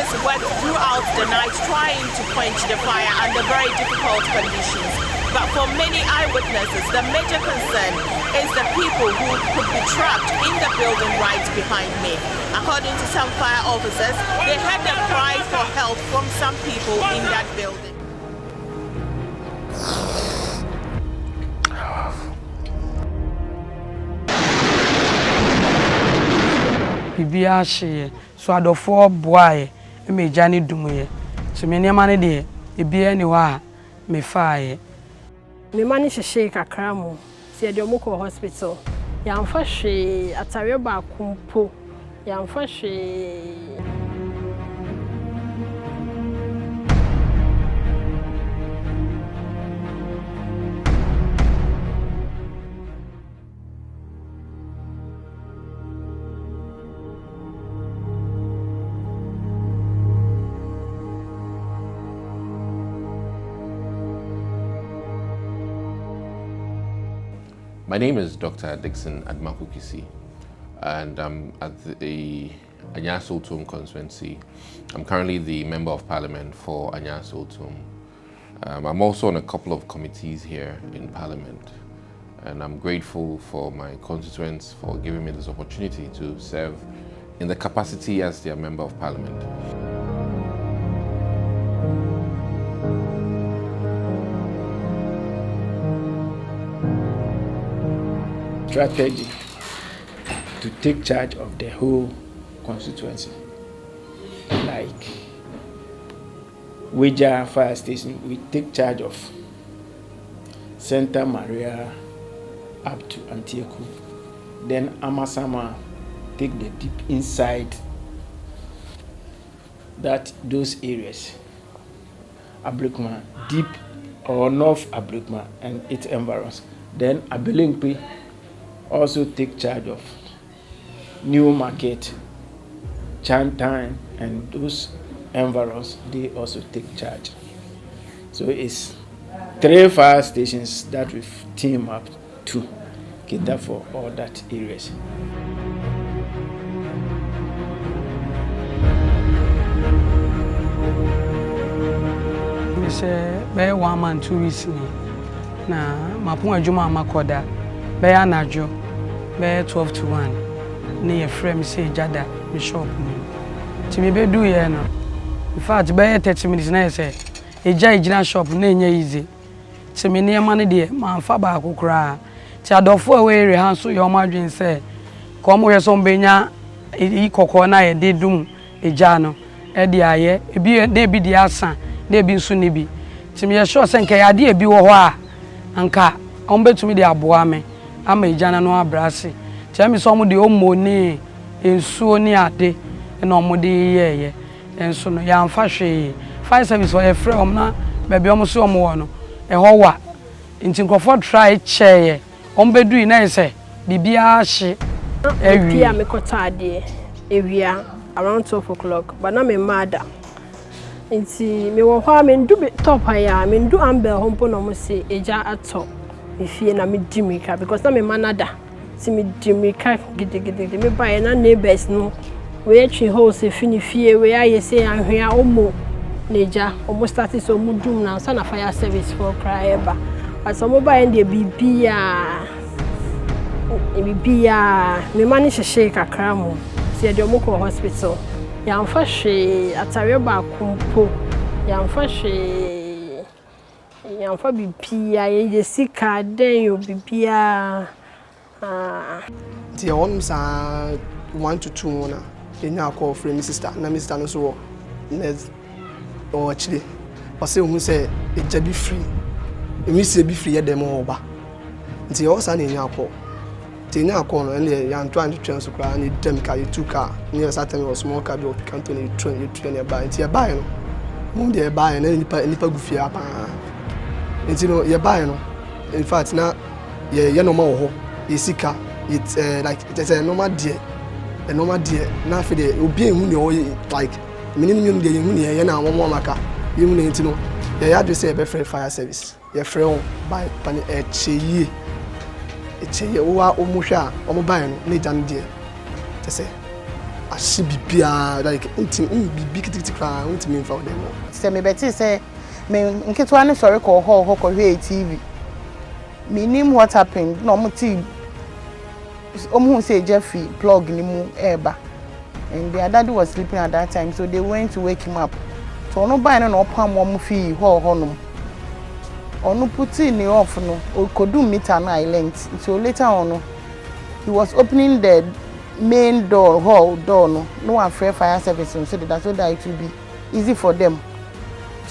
Workers worked throughout the night trying to quench the fire under very difficult conditions. But for many eyewitnesses, the major concern is the people who could be trapped in the building right behind me. According to some fire officers, they heard the cry for help from some people in that building. Bibia she so adofo boae me jani dumuye so me niam ne de ebia ni wa me faaye me mani hye kakra mu se de omoko hospital ya mfa hwe atare ba kumpo ya mfa hwe My name is Dr. Dickson Adomako Kissi, and I'm at the Anyaa Sowutuom constituency. I'm currently the Member of Parliament for Anyaa Sowutuom. I'm also on a couple of committees here in Parliament, and I'm grateful for my constituents for giving me this opportunity to serve in the capacity as their Member of Parliament. Strategy to take charge of the whole constituency. Like Wija Fire Station, we take charge of Santa Maria up to Antieku. Then Amasama take the deep inside those areas. Abrikma, deep or North Abrikma and its environs. Then Abilingpi also take charge of New Market, Chantan, and those environs, they also take charge. So it's 3 fire stations that we've teamed up to cater for all that areas. Me say be 1 month 2 weeks ni na mapon adwuma makoda be anajo be 12 to 1 ne ye frame say jada me shop ni ti me be do ye no in fact be 30 minutes na say eja igina shop na enya easy ti me ne ma ne de ma fa ba akokora ti adofo we ere han so ye o madwen say ko mo ye so mbenya e kokko na ye de dum eja no e de aye e bi de bi de asa de bi nso ne bi ti me ye sure say nka ya de bi wo ho a anka on betumi de aboa me ama ejana no abrase ti me so mo de omoni ensuo ni ade na omo de yeye enso no ya mfa hwe fire service for efre om na be be omo so omo wo no e ho wa nti nkofo try cheye om bedu na ise bibia hye ewi pia me kotade ewia around 12 o'clock but na me mada nti me wo ho me ndu top ya me ndu ambe ho mpo no mo se eja ato ifie na me dimika because na me manada si me dimika gidigidi me buy na neighbors no we twi house fini fie we aye se anhwea omo neja omo start so mu dum na so na fire service for cry ba aso mo buy ndie bibia me mani hye kakra mo se de omo ko hospital ya mfa hwe atare ba kumpo ya mfa hwe ya mfa bibia ye sika den yo bibia ti on sa 1 to 2 na enya call friend sister na my sister no so nes o actually o say hu say eja bi free emi se bi free ye dem oba nti o sa na enya call ti enya call no ene ya nto and train so kra na dem ka you car near Saturday or small car be can't only train you buy nti ya buy no mo de buy na nipa gufia apa nti no ya buy no in fact na ye no ma wo ho isika it's like it's a normal dear na fe de obi ehun de o like minimum de ehun ye na awon maka ehun nti no ya do say be fire service ye free on by pan echeye o wa o mo hwa o mo buy no ne jan de say ahye bibia like bibi kititi kra ntimi mfa dem se me beti say me nketwa ne sori ko ho ko hwe TV me nim what happened no mo ti omu say Jeffrey plug ni mu eba and their daddy was sleeping at that time, so they went to wake him up. So no buy no palm one fee ho no. Or no put in the off no or could do meter na length. So later on he was opening the main door, hall door no one fire service, so that it will be easy for them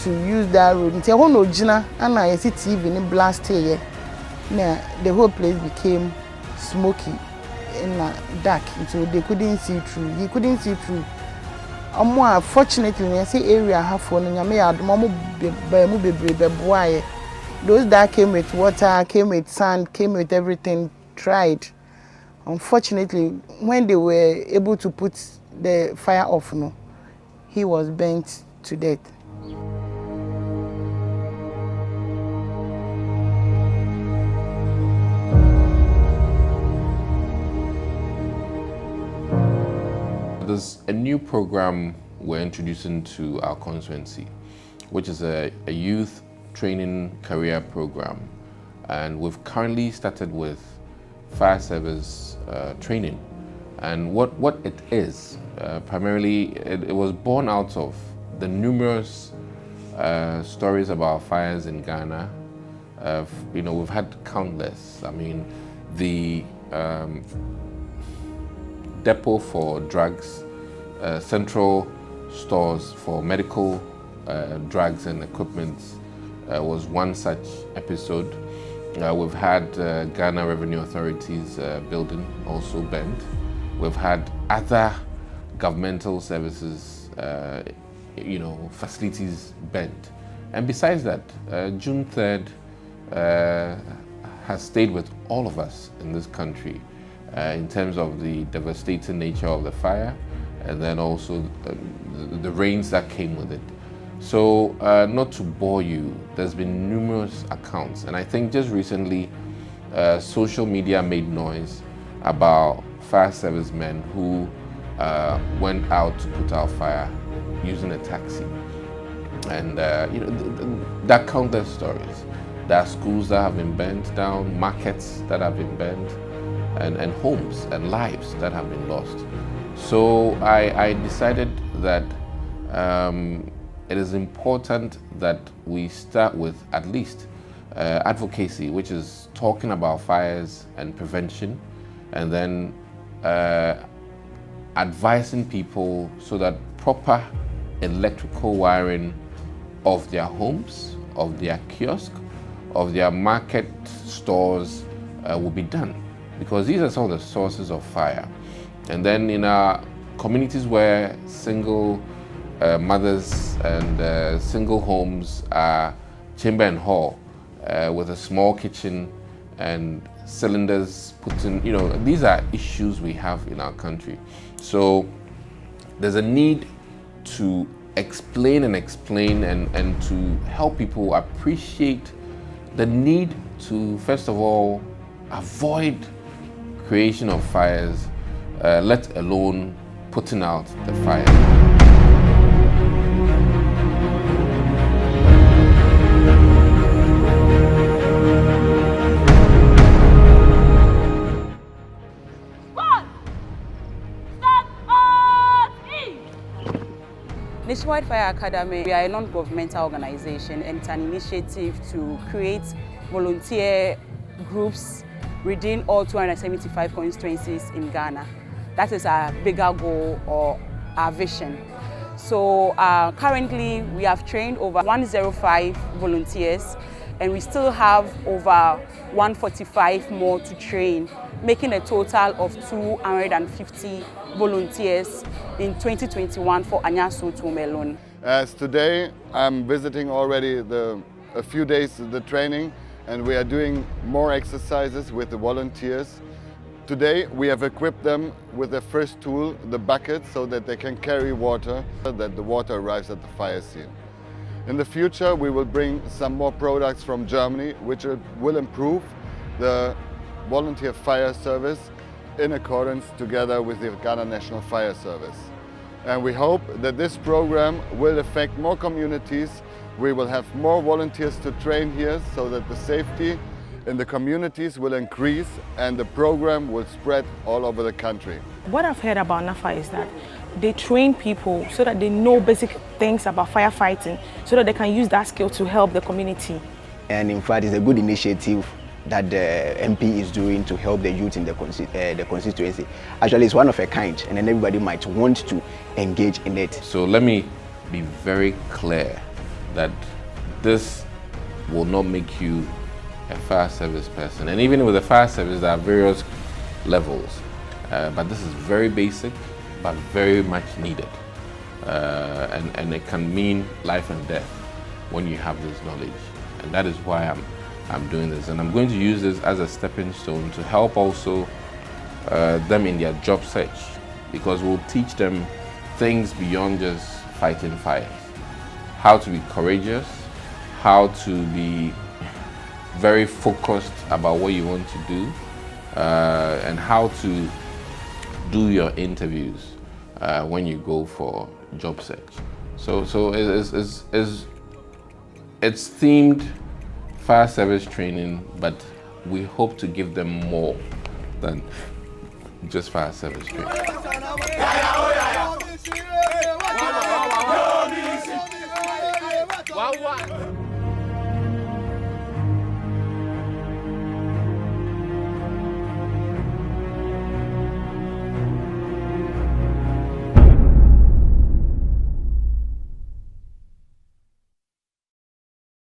to use that road. Until no Gina and I see TV in blast here. Now the whole place became smoky. In dark, so they couldn't see through. He couldn't see through. More fortunately, I say area have for those that came with water, came with sand, came with everything, tried. Unfortunately, when they were able to put the fire off, no, he was burnt to death. There's a new program we're introducing to our constituency, which is a youth training career program. And we've currently started with fire service training. And what it is, primarily, it was born out of the numerous stories about fires in Ghana. We've had countless. I mean, the depot for drugs, central stores for medical drugs and equipment was one such episode. We've had Ghana Revenue Authority's building also burnt. We've had other governmental services, facilities burnt. And besides that, June 3rd has stayed with all of us in this country. In terms of the devastating nature of the fire, and then also the rains that came with it. So, not to bore you, there's been numerous accounts, and I think just recently, social media made noise about fire servicemen who went out to put out fire using a taxi. And there are countless stories. There are schools that have been burnt down, markets that have been burnt, and homes and lives that have been lost. So I decided that it is important that we start with at least advocacy, which is talking about fires and prevention, and then advising people so that proper electrical wiring of their homes, of their kiosk, of their market stores will be done. Because these are some of the sources of fire. And then in our communities where single mothers and single homes are chamber and hall with a small kitchen and cylinders put in, these are issues we have in our country. So there's a need to explain and to help people appreciate the need to, first of all, avoid creation of fires, let alone putting out the fire. Nationwide Fire Academy, we are a non-governmental organization and it's an initiative to create volunteer groups within all 275 constituencies in Ghana. That is our bigger goal or our vision. So currently we have trained over 105 volunteers and we still have over 145 more to train, making a total of 250 volunteers in 2021 for Anyaa Sowutuom alone. As today I'm visiting already a few days of the training, and we are doing more exercises with the volunteers. Today we have equipped them with the first tool, the bucket, so that they can carry water, so that the water arrives at the fire scene. In the future we will bring some more products from Germany which will improve the volunteer fire service in accordance together with the Ghana National Fire Service. And we hope that this program will affect more communities. We will have more volunteers to train here so that the safety in the communities will increase and the program will spread all over the country. What I've heard about NAFA is that they train people so that they know basic things about firefighting so that they can use that skill to help the community. And in fact, it's a good initiative that the MP is doing to help the youth in the constituency. Actually, it's one of a kind, and then everybody might want to engage in it. So let me be very clear that this will not make you a fire service person. And even with the fire service, there are various levels. But this is very basic, but very much needed. And it can mean life and death when you have this knowledge. And that is why I'm doing this. And I'm going to use this as a stepping stone to help also them in their job search, because we'll teach them things beyond just fighting fires. How to be courageous, how to be very focused about what you want to do, and how to do your interviews when you go for job search. So it's themed fire service training, but we hope to give them more than just fire service training. Wow.